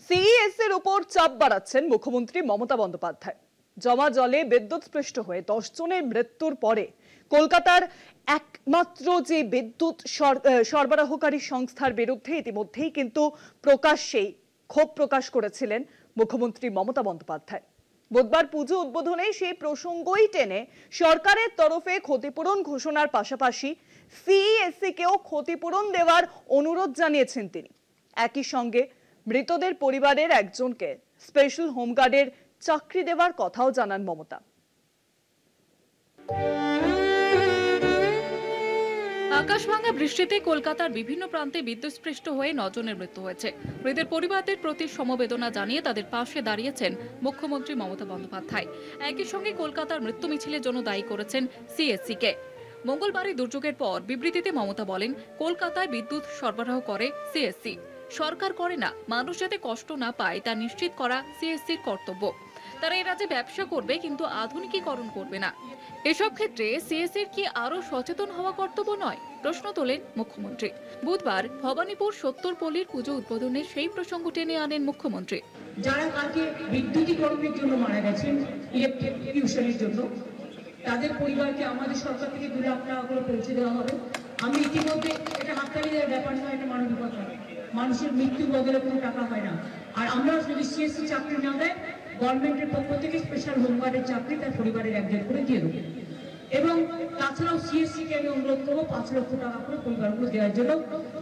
সিইএসসির উপর চাপ বাড়াচ্ছেন মুখ্যমন্ত্রী মমতা বন্দ্যোপাধ্যায়। জমা জলে বিদ্যুৎস্পৃষ্ট হয়ে 10 জনের মৃত্যুর পরে কলকাতার একমাত্র যে বিদ্যুৎ সরবরাহকারী সংস্থার বিরুদ্ধে ইতিমধ্যেই কিন্তু প্রকাশ্যেই ক্ষোভ প্রকাশ করেছিলেন মুখ্যমন্ত্রী মমতা বন্দ্যোপাধ্যায়। বুধবার পুজো উদ্বোধনে সেই প্রসঙ্গই টেনে সরকারের তরফে ক্ষতিপূরণ ঘোষণার পাশাপাশি সিইএসসিকেও ক্ষতিপূরণ দেওয়ার অনুরোধ জানিয়েছেন তিনি। একই সঙ্গে মৃতদের পরিবারের একজনকে স্পেশাল হোমগার্ডের চাকরি দেওয়ার কথাও জানান মমতা। আকাশভাঙা বৃষ্টিতে কলকাতার বিভিন্ন প্রান্তে বিদ্যুৎস্পৃষ্ট হয়ে 9 জনের মৃত্যু হয়েছে। মৃতের পরিবারদের প্রতি সমবেদনা জানিয়ে তাদের পাশে দাঁড়িয়েছেন মুখ্যমন্ত্রী মমতা বন্দ্যোপাধ্যায়। একই সঙ্গে কলকাতার মৃত্যু মিছিলের জন্য দায়ী করেছেন সিএসসিকে। মঙ্গলবারের দুর্যোগের পর বিবৃতিতে মমতা বলেন, কলকাতায় বিদ্যুৎ সরবরাহ করে সিএসসি, সরকার করে না। মানুষ যাতে কষ্ট না পায় তা নিশ্চিত করা সিএসসির কর্তব্য। তারা এই রাজ্যে ব্যবসা করবে, কিন্তু আধুনিকীকরণ করবে না। এসব ক্ষেত্রে সিএসসির কি আরো সচেতন হওয়া কর্তব্য নয়? প্রশ্ন তোলেন মুখ্যমন্ত্রী। বুধবার ভবানীপুর 70 পল্লীর পুজো উদ্বোধনে সেই প্রসঙ্গ টেনে আনেন মুখ্যমন্ত্রী। যারা কালকে বিদ্যুতীকরণের জন্য মারা গেছেন, ইলেকট্রিফিকেশনের জন্য, তাদের পরিবারকে আমাদের সরকার থেকে 2 লাখ টাকা করে পৌঁছে দেওয়া হবে। আমি ইতিমধ্যে এটা হাততালি দেওয়ার ব্যাপার নয়, এটা মানবিকতা। মানুষের মৃত্যু বদলে কোনো টাকা হয় না। আর আমরা যদি সিএসসি চাকরি না দেয়, গভর্নমেন্টের পক্ষ থেকে স্পেশাল হোমগার্ডের চাকরি তার পরিবারের একজন করে দিয়ে দেবো। এবং তাছাড়াও সিএসসিকে আমি অনুরোধ করবো 5 লক্ষ টাকা করে পরিবারগুলো দেওয়ার জন্য,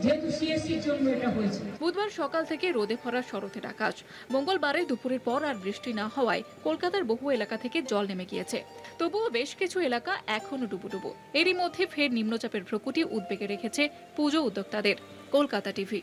যেহেতু সিএসসির জন্য এটা হয়েছে। বুধবার সকাল থেকে রোদে ভরা শরতের আকাশ। মঙ্গলবারে দুপুরের পর আর বৃষ্টি না হওয়ায় কলকাতার বহু এলাকা থেকে জল নেমে গিয়েছে। তবুও বেশ কিছু এলাকা এখনো ডুবুডুবু। এরই মধ্যে ফের নিম্নচাপের প্রকৃতি উদ্বেগে রেখেছে পুজো উদ্যোক্তাদের। কলকাতা টিভি।